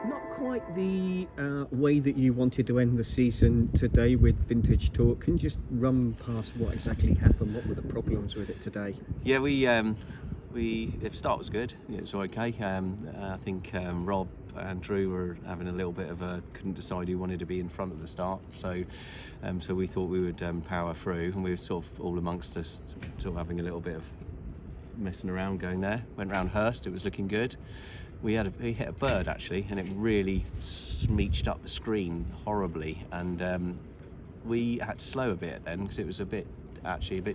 Not quite the way that you wanted to end the season today with Vintage Talk. Can you just run past what exactly happened? What were the problems with it today? Yeah, the start was good. It was okay. I think Rob and Drew were having a little bit of couldn't decide who wanted to be in front at the start. So we thought we would power through, and we were sort of all amongst us, sort of having a little bit of messing around going there. Went round Hurst. It was looking good. He hit a bird actually, and it really smeeched up the screen horribly, and we had to slow a bit then because it was a bit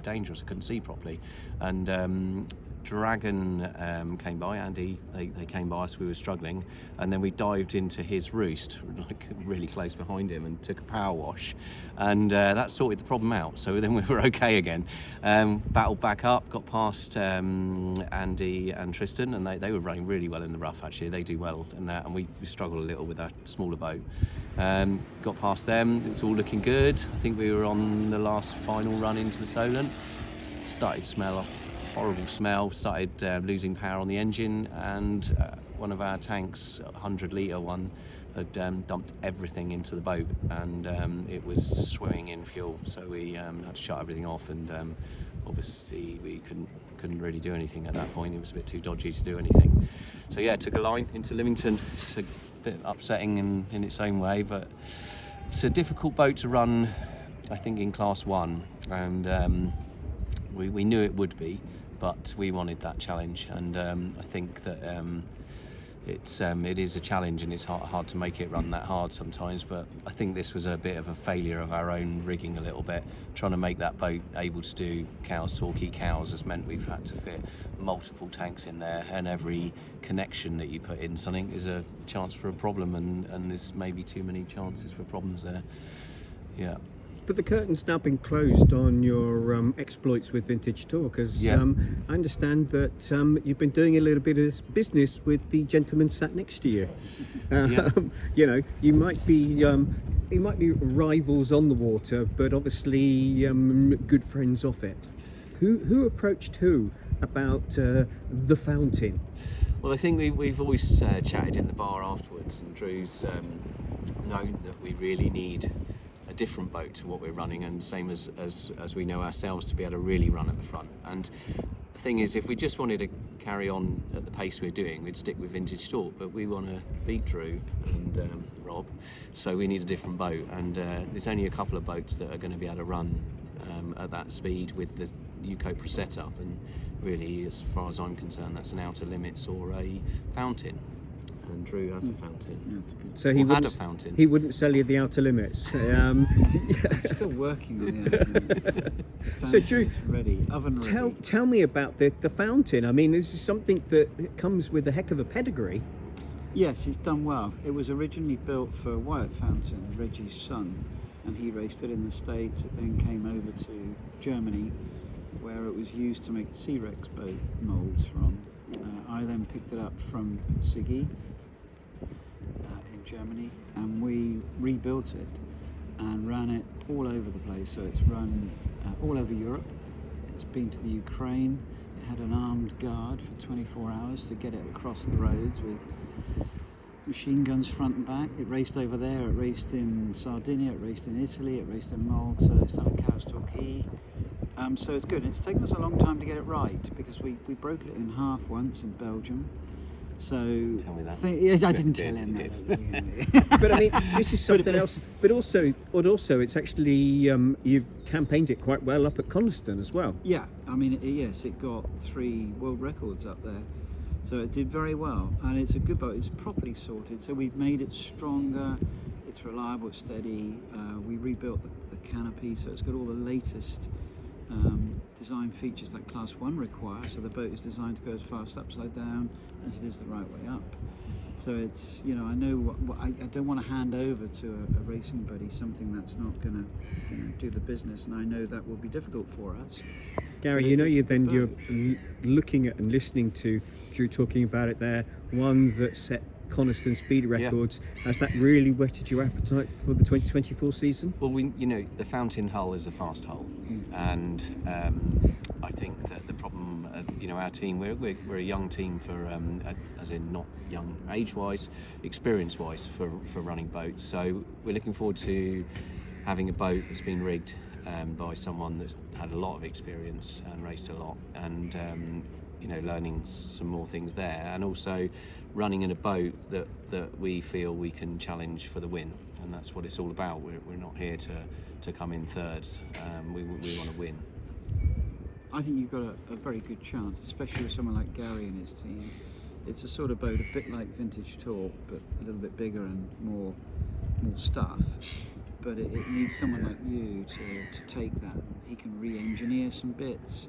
dangerous. I couldn't see properly, and Dragon came by. Andy, they came by us. We were struggling, and then we dived into his roost, like really close behind him, and took a power wash, and that sorted the problem out. So then we were okay again. Battled back up, got past Andy and Tristan, and they were running really well in the rough. Actually, they do well in that, and we struggled a little with that smaller boat. Got past them. It was all looking good. I think we were on the last final run into the Solent. Started to smell horrible smell, started losing power on the engine, and one of our tanks, a 100-litre one, had dumped everything into the boat, and it was swimming in fuel, so we had to shut everything off, and obviously we couldn't really do anything at that point. It was a bit too dodgy to do anything. So yeah, took a line into Lymington. It's a bit upsetting in its own way, but it's a difficult boat to run, I think, in Class 1, and we knew it would be, but we wanted that challenge, and I think that it is a challenge, and it's hard to make it run that hard sometimes, but I think this was a bit of a failure of our own rigging a little bit. Trying to make that boat able to do cows, Torquay cows, has meant we've had to fit multiple tanks in there, and every connection that you put in something is a chance for a problem, and there's maybe too many chances for problems there. Yeah. But the curtain's now been closed on your exploits with Vintage Talk, as I understand that you've been doing a little bit of business with the gentleman sat next to you. You know, you might be rivals on the water, but obviously good friends off it. Who approached who about the fountain? Well, I think we've always chatted in the bar afterwards, and Drew's known that we really need a different boat to what we're running, and same as we know ourselves to be able to really run at the front. And the thing is, if we just wanted to carry on at the pace we're doing, we'd stick with Vintage Talk, but we want to beat Drew and Rob, so we need a different boat, and there's only a couple of boats that are going to be able to run at that speed with the Eucopra setup, and really, as far as I'm concerned, that's an Outer Limits or a Fountain. And Drew has a fountain. Yeah, it's a good. So he had a fountain. He wouldn't sell you the Outer Limits. It's still working on the Outer Limits. So Drew, ready, oven ready. Tell me about the fountain. I mean, this is something that comes with a heck of a pedigree. Yes, it's done well. It was originally built for Wyatt Fountain, Reggie's son, and he raced it in the States. It then came over to Germany, where it was used to make the C-Rex boat moulds from. I then picked it up from Siggy in Germany, and we rebuilt it and ran it all over the place. So it's run all over Europe. It's been to the Ukraine. It had an armed guard for 24 hours to get it across the roads with machine guns front and back. It raced over there. It raced in Sardinia. It raced in Italy. It raced in Malta. It's done at Cows Torquay. So it's good. It's taken us a long time to get it right, because we broke it in half once in Belgium. So tell me that. I didn't tell him that. But I mean, this is something else. But also, it's actually you've campaigned it quite well up at Coniston as well. Yeah, I mean, it got 3 world records up there, so it did very well, and it's a good boat. It's properly sorted, so we've made it stronger. It's reliable, it's steady. We rebuilt the canopy, so it's got all the latest design features that Class 1 require, so the boat is designed to go as fast upside down as it is the right way up. So it's, I know I don't want to hand over to a racing buddy something that's not going to do the business, and I know that will be difficult for us. Gary, you're looking at and listening to Drew talking about it there, one that set Coniston speed records. Has that really whetted your appetite for the 2024 season? Well, the Fountain hull is a fast hull, and I think that the problem, our team, we're a young team for, as in not young age-wise, experience-wise for running boats. So we're looking forward to having a boat that's been rigged by someone that's had a lot of experience and raced a lot, and learning some more things there, and also running in a boat that we feel we can challenge for the win, and that's what it's all about. We're not here to come in thirds. We want to win. I think you've got a very good chance, especially with someone like Gary and his team. It's a sort of boat a bit like Vintage Talk, but a little bit bigger and more stuff. But it needs someone like you to take that. He can re-engineer some bits.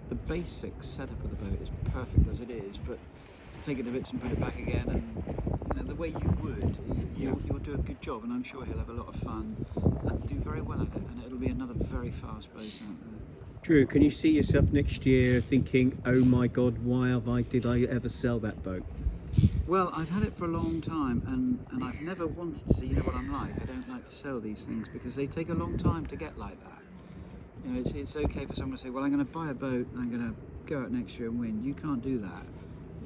The basic setup of the boat is perfect as it is, but to take it to bits and put it back again, and the way you would, you'll do a good job, and I'm sure he'll have a lot of fun and do very well at it, and it'll be another very fast boat out there. Drew, can you see yourself next year thinking, oh my God, did I ever sell that boat? Well, I've had it for a long time, and I've never wanted to. You know what I'm like. I don't like to sell these things because they take a long time to get like that. It's okay for someone to say, well, I'm going to buy a boat and I'm going to go out next year and win. You can't do that.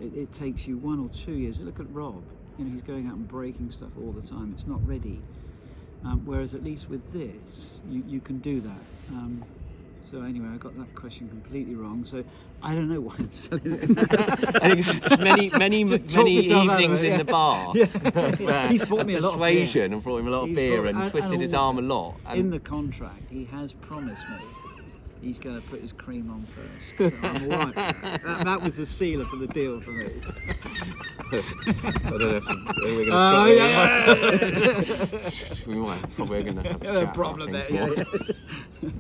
It takes you 1 or 2 years. Look at Rob. He's going out and breaking stuff all the time. It's not ready. Whereas at least with this, you can do that. So anyway, I got that question completely wrong. So I don't know why I'm selling it. I think it's many evenings in the bar. Yeah. He's bought me a lot of beer. Persuasion and brought him a lot of beer and twisted his arm a lot. And in the contract, he has promised me he's going to put his cream on first. So I'm all right with that. That was the sealer for the deal for me. I don't know if we're going to stop. We might. Probably going to have to chat about things more.